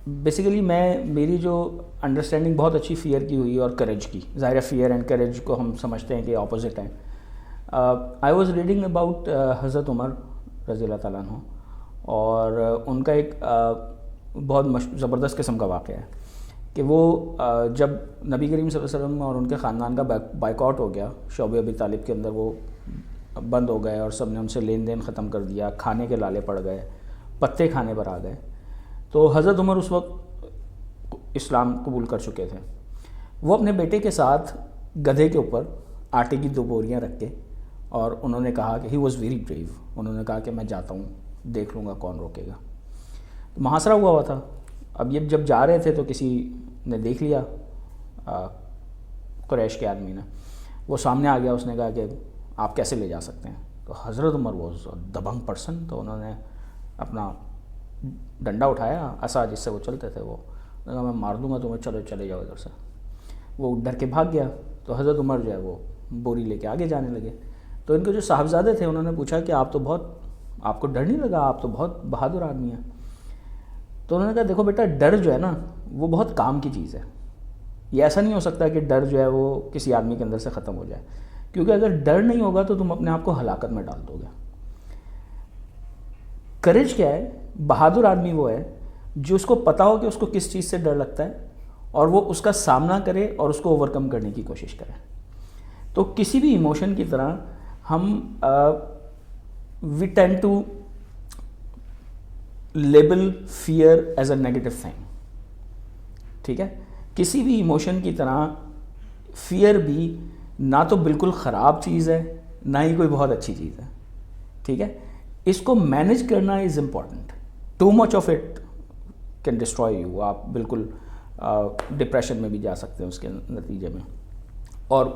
Basically میری جو understanding بہت اچھی فیئر کی ہوئی اور کریج کی. ظاہر ہے فیئر اینڈ کریج کو ہم سمجھتے ہیں کہ اپوزٹ ہیں. آئی واز ریڈنگ اباؤٹ حضرت عمر رضی اللہ تعالیٰ عنہ, اور ان کا ایک بہت زبردست قسم کا واقعہ ہے کہ وہ جب نبی کریم صلی اللہ علیہ وسلم اور ان کے خاندان کا بائیکاٹ ہو گیا, شعبہ ابی طالب کے اندر وہ بند ہو گئے اور سب نے ان سے لین دین ختم کر دیا, کھانے کے لالے پڑ گئے, پتے کھانے پر آ گئے. تو حضرت عمر اس وقت اسلام قبول کر چکے تھے. وہ اپنے بیٹے کے ساتھ گدھے کے اوپر آٹے کی 2 بوریاں رکھ کے, اور انہوں نے کہا کہ ہی واز ویری بریو, انہوں نے کہا کہ میں جاتا ہوں, دیکھ لوں گا کون روکے گا. تو محاصرہ ہوا تھا. اب یہ جب جا رہے تھے تو کسی نے دیکھ لیا, قریش کے آدمی نے, وہ سامنے آ گیا, اس نے کہا کہ آپ کیسے لے جا سکتے ہیں. تو حضرت عمر واز دبنگ پرسن, تو انہوں نے اپنا ڈنڈا اٹھایا, عصا جس سے وہ چلتے تھے, وہ کہا میں مار دوں گا تمہیں, چلو چلے جاؤ ادھر سے. وہ ڈر کے بھاگ گیا. تو حضرت عمر جو ہے وہ بوری لے کے آگے جانے لگے. تو ان کے جو صاحبزادے تھے انہوں نے پوچھا کہ آپ کو ڈر نہیں لگا, آپ تو بہت بہادر آدمی ہیں. تو انہوں نے کہا دیکھو بیٹا, ڈر جو ہے نا وہ بہت کام کی چیز ہے. یہ ایسا نہیں ہو سکتا کہ ڈر جو ہے وہ کسی آدمی کے اندر سے ختم ہو جائے, کیونکہ اگر ڈر نہیں ہوگا تو تم اپنے آپ کو ہلاکت میں ڈال دو گے. کریج کیا ہے؟ بہادر آدمی وہ ہے جو اس کو پتا ہو کہ اس کو کس چیز سے ڈر لگتا ہے اور وہ اس کا سامنا کرے اور اس کو اوور کم کرنے کی کوشش کرے. تو کسی بھی ایموشن کی طرح ہم we tend to label fear as a negative thing. ٹھیک ہے, کسی بھی ایموشن کی طرح فیئر بھی نہ تو بالکل خراب چیز ہے, نہ ہی کوئی بہت اچھی چیز ہے. ٹھیک ہے, اس کو مینیج کرنا is important. Too much of it can destroy you. آپ بالکل ڈپریشن میں بھی جا سکتے ہیں اس کے نتیجے میں, اور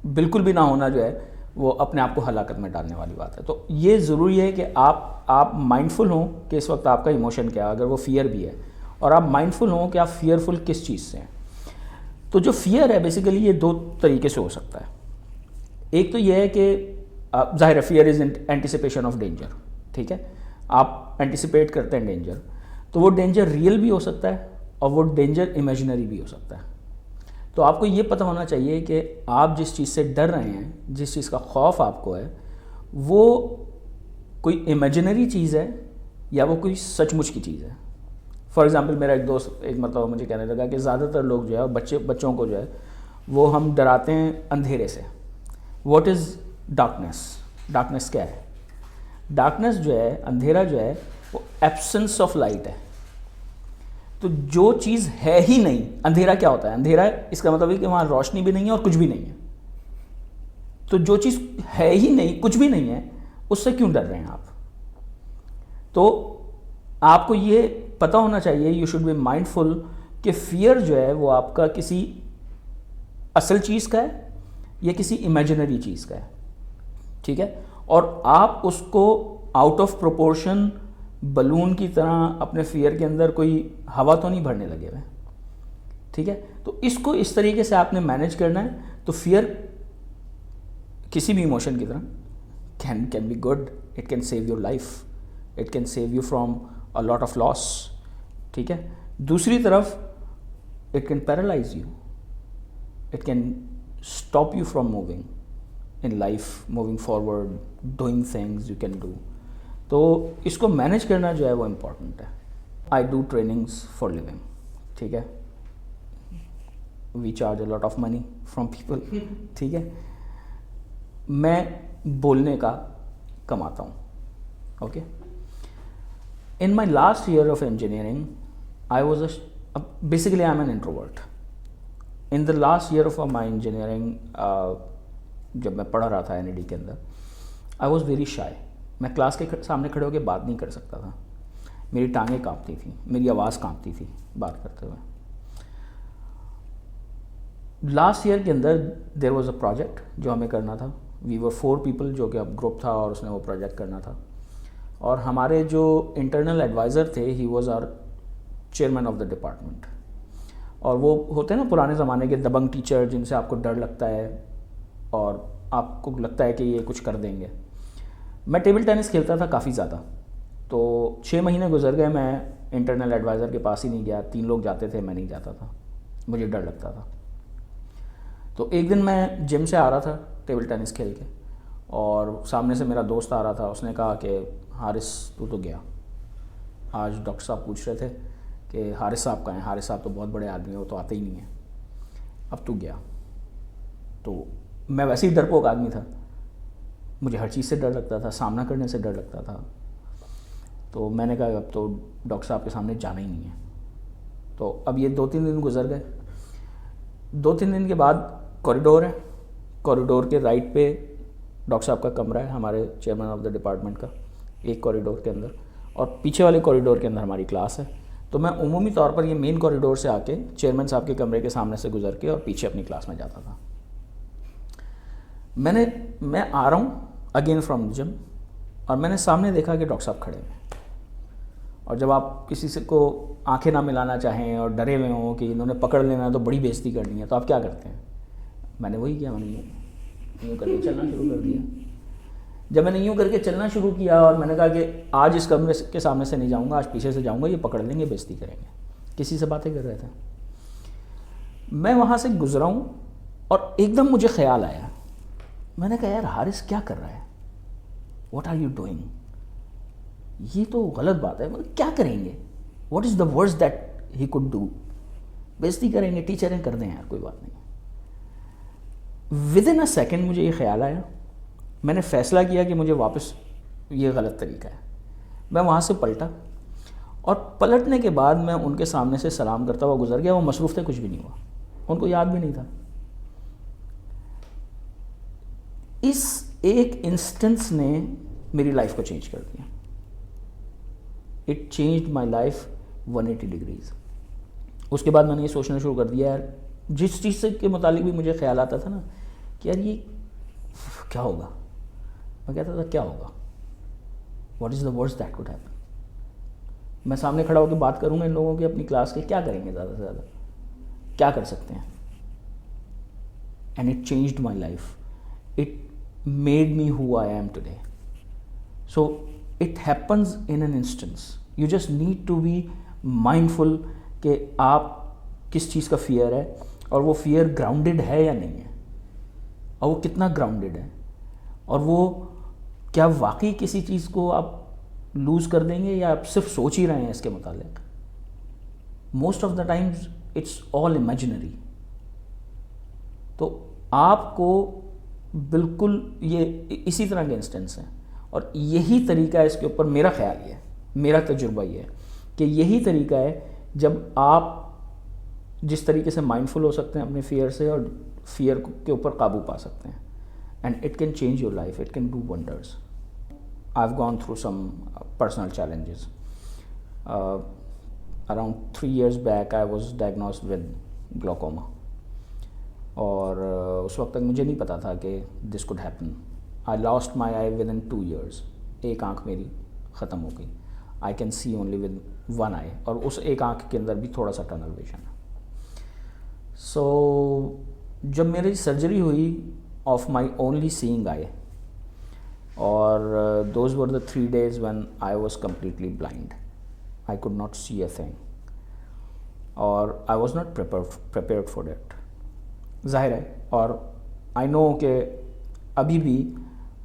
بالکل بھی نہ ہونا جو ہے وہ اپنے آپ کو ہلاکت میں ڈالنے والی بات ہے. تو یہ ضروری ہے کہ آپ مائنڈفل ہوں کہ اس وقت آپ کا ایموشن کیا ہے, اگر وہ فیئر بھی ہے, اور آپ مائنڈفل ہوں کہ آپ فیئرفل کس چیز سے ہیں. تو جو فیئر ہے بیسیکلی یہ 2 طریقے سے ہو سکتا ہے. ایک تو یہ ہے کہ ظاہر ہے fear is anticipation of danger. ٹھیک ہے, آپ اینٹیسپیٹ کرتے ہیں ڈینجر, تو وہ ڈینجر ریئل بھی ہو سکتا ہے اور وہ ڈینجر امیجنری بھی ہو سکتا ہے. تو آپ کو یہ پتہ ہونا چاہیے کہ آپ جس چیز سے ڈر رہے ہیں, جس چیز کا خوف آپ کو ہے, وہ کوئی امیجنری چیز ہے یا وہ کوئی سچ مچ کی چیز ہے. فار ایگزامپل میرا ایک دوست ایک مرتبہ مجھے کہنے لگا کہ زیادہ تر لوگ جو ہے بچوں کو جو ہے وہ ہم ڈراتے ہیں اندھیرے سے. What is darkness? ڈارکنیس کیا ہے؟ ڈارکنیس جو ہے, اندھیرا جو ہے, وہ ایبسنس آف لائٹ ہے. تو جو چیز ہے ہی نہیں, اندھیرا کیا ہوتا ہے؟ اندھیرا اس کا مطلب ہے کہ وہاں روشنی بھی نہیں ہے اور کچھ بھی نہیں ہے. تو جو چیز ہے ہی نہیں, کچھ بھی نہیں ہے, اس سے کیوں ڈر رہے ہیں آپ؟ تو آپ کو یہ پتہ ہونا چاہیے, یو شوڈ بی مائنڈفل کہ فیئر جو ہے وہ آپ کا کسی اصل چیز کا ہے یا کسی امیجنری چیز کا ہے. ٹھیک ہے, اور آپ اس کو آؤٹ آف پروپورشن بلون کی طرح اپنے فیئر کے اندر کوئی ہوا تو نہیں بھرنے لگے ہوئے. ٹھیک ہے, تو اس کو اس طریقے سے آپ نے مینیج کرنا ہے. تو فیئر کسی بھی ایموشن کی طرح can be good. It can save your life, it can save you from a lot of loss. ٹھیک ہے, دوسری طرف it can paralyse you, it can stop you from moving in life, moving forward, doing things you can do. تو اس کو manage کرنا جو ہے وہ امپورٹنٹ ہے. I do trainings for living. ٹھیک ہے, we charge a lot of money from people. ٹھیک ہے, میں بولنے کا کماتا ہوں. Okay, in my last year of engineering I was basically I'm an introvert. In the last year of my engineering جب میں پڑھا رہا تھا این ای ڈی کے اندر, آئی واز ویری شائی. میں کلاس کے سامنے کھڑے ہو کے بات نہیں کر سکتا تھا, میری ٹانگیں کانپتی تھیں, میری آواز کانپتی تھی بات کرتے ہوئے. لاسٹ ایئر کے اندر دیر واز اے پروجیکٹ جو ہمیں کرنا تھا. وی ور 4 پیپل, جو کہ اب گروپ تھا اور اس نے وہ پروجیکٹ کرنا تھا. اور ہمارے جو انٹرنل ایڈوائزر تھے, he was our chairman of the department. اور وہ ہوتے ہیں نا پرانے زمانے کے دبنگ ٹیچر, جن سے آپ کو ڈر لگتا ہے اور آپ کو لگتا ہے کہ یہ کچھ کر دیں گے. میں ٹیبل ٹینس کھیلتا تھا کافی زیادہ, تو 6 مہینے گزر گئے, میں انٹرنل ایڈوائزر کے پاس ہی نہیں گیا. 3 لوگ جاتے تھے, میں نہیں جاتا تھا, مجھے ڈر لگتا تھا. تو ایک دن میں جم سے آ رہا تھا ٹیبل ٹینس کھیل کے, اور سامنے سے میرا دوست آ رہا تھا. اس نے کہا کہ حارث تو گیا. آج ڈاکٹر صاحب پوچھ رہے تھے کہ حارث صاحب کہاں ہیں. حارث صاحب تو بہت بڑے آدمی ہیں, وہ تو آتے ہی نہیں ہیں. اب تو گیا. تو میں ویسے ہی ڈرپوک آدمی تھا, مجھے ہر چیز سے ڈر لگتا تھا, سامنا کرنے سے ڈر لگتا تھا. تو میں نے کہا اب تو ڈاکٹر صاحب کے سامنے جانا ہی نہیں ہے. تو اب یہ 2-3 دن گزر گئے. 2-3 دن کے بعد کوریڈور ہے, کوریڈور کے رائٹ پہ ڈاکٹر صاحب کا کمرہ ہے, ہمارے چیئرمین آف دا ڈپارٹمنٹ کا, ایک کوریڈور کے اندر, اور پیچھے والے کوریڈور کے اندر ہماری کلاس ہے. تو میں عمومی طور پر یہ مین کوریڈور سے آ کے چیئرمین صاحب کے کمرے کے سامنے سے گزر کے اور پیچھے اپنی کلاس میں جاتا تھا. میں آ رہا ہوں اگین فرام جم, اور میں نے سامنے دیکھا کہ ڈاکٹر صاحب کھڑے ہیں. اور جب آپ کسی سے کو آنکھیں نہ ملانا چاہیں اور ڈرے ہوئے ہوں کہ انہوں نے پکڑ لینا ہے تو بڑی بےزتی کرنی ہے, تو آپ کیا کرتے ہیں؟ میں نے وہی کیا, میں نے یوں کر کے چلنا شروع کر دیا. جب میں نے یوں کر کے چلنا شروع کیا اور میں نے کہا کہ آج اس کمرے کے سامنے سے نہیں جاؤں گا, آج پیچھے سے جاؤں گا, یہ پکڑ لیں گے, بےزتی کریں گے. کسی سے باتیں کر رہے تھے. میں وہاں سے گزرا ہوں اور ایک دم مجھے خیال آیا. میں نے کہا یار حارث کیا کر رہا ہے, واٹ آر یو ڈوئنگ, یہ تو غلط بات ہے. مطلب کیا کریں گے, what is the worst that he could do. بےزتی کریں گے, ٹیچریں کر دیں یار, کوئی بات نہیں. ود ان اے سیکنڈ مجھے یہ خیال آیا. میں نے فیصلہ کیا کہ مجھے واپس, یہ غلط طریقہ ہے. میں وہاں سے پلٹا, اور پلٹنے کے بعد میں ان کے سامنے سے سلام کرتا ہوا گزر گیا. وہ مصروف تھے, کچھ بھی نہیں ہوا, ان کو یاد بھی نہیں تھا. اس ایک انسٹنس نے میری لائف کو چینج کر دیا. It changed my life 180 degrees. اس کے بعد میں نے یہ سوچنا شروع کر دیا, یار جس چیز سے کے متعلق بھی مجھے خیال آتا تھا نا کہ یار یہ کیا ہوگا, میں کہتا تھا کیا ہوگا, what is the worst that could happen. میں سامنے کھڑا ہو کے بات کروں گا ان لوگوں کی اپنی کلاس کے, کیا کریں گے زیادہ سے زیادہ, کیا کر سکتے ہیں. And it changed my life. It made me who I am today. So it happens in an instance. You just need to be mindful کہ آپ کس چیز کا فیئر ہے, اور وہ فیئر گراؤنڈڈ ہے یا نہیں ہے, اور وہ کتنا گراؤنڈڈ ہے, اور وہ کیا واقعی کسی چیز کو آپ لوز کر دیں گے یا آپ صرف سوچ ہی رہے ہیں اس کے متعلق. Most of the times it's all imaginary. تو آپ کو بالکل یہ اسی طرح کے انسٹنس ہیں, اور یہی طریقہ ہے اس کے اوپر. میرا خیال یہ ہے, میرا تجربہ یہ ہے کہ یہی طریقہ ہے جب آپ جس طریقے سے مائنڈفل ہو سکتے ہیں اپنے فیئر سے, اور فیئر کے اوپر قابو پا سکتے ہیں. And it can change your life, it can do wonders. I have gone through some personal challenges. Around 3 years back I was diagnosed with glaucoma, اور اس وقت تک مجھے نہیں پتا تھا کہ this could happen. I lost my eye within 2 years. ایک آنکھ میری ختم ہو گئی. I can see only with 1 eye, اور اس ایک آنکھ کے اندر بھی تھوڑا سا ٹنل ویژن ہے. سو جب میری سرجری ہوئی آف مائی اونلی سینگ آئی, اور those were the 3 days when I was completely blind. I could not see a thing, اور I was not prepared for it. ظاہر ہے, اور آئی نو کہ ابھی بھی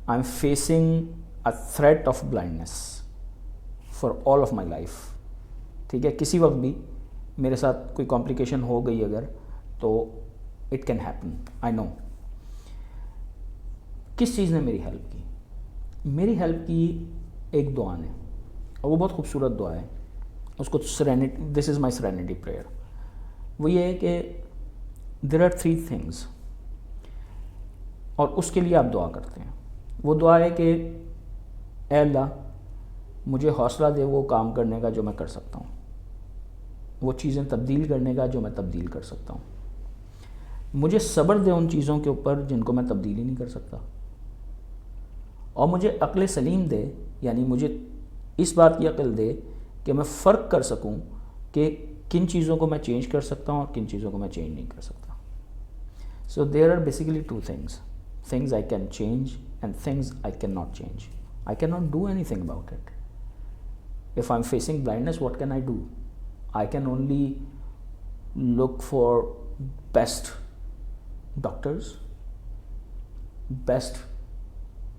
I am facing a threat of blindness for all of my life. ٹھیک ہے, کسی وقت بھی میرے ساتھ کوئی کمپلیکیشن ہو گئی اگر, تو اٹ کین ہیپن. آئی نو. کس چیز نے میری ہیلپ کی؟ میری ہیلپ کی ایک دعا نے, اور وہ بہت خوبصورت دعا ہے. اس کو سرینٹی, دس از مائی سرینٹی پریئر. وہ یہ ہے کہ دیر آر 3 things, اور اس کے لیے آپ دعا کرتے ہیں. وہ دعا ہے کہ اے اللہ مجھے حوصلہ دے وہ کام کرنے کا جو میں کر سکتا ہوں, وہ چیزیں تبدیل کرنے کا جو میں تبدیل کر سکتا ہوں. مجھے صبر دے ان چیزوں کے اوپر جن کو میں تبدیل ہی نہیں کر سکتا, اور مجھے عقل سلیم دے, یعنی مجھے اس بات کی عقل دے کہ میں فرق کر سکوں کہ کن چیزوں کو میں چینج کر سکتا ہوں اور کن چیزوں کو میں چینج نہیں کر سکتا. So there are basically 2 things. Things I can change and things I cannot change. I cannot do anything about it. if I'm facing blindness, what can I do? I can only look for best doctors, best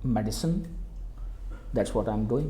medicine. That's what I'm doing.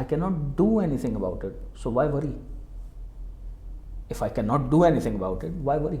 I cannot do anything about it, so why worry? If I cannot do anything about it, why worry?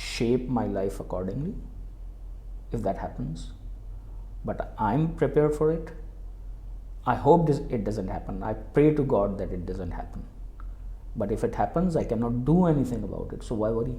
shape my life accordingly if that happens, but I'm prepared for it. I hope it doesn't happen. I pray to God that it doesn't happen, but if it happens I cannot do anything about it, so why worry?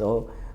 So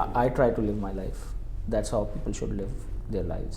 I try to live my life. That's how people should live their lives.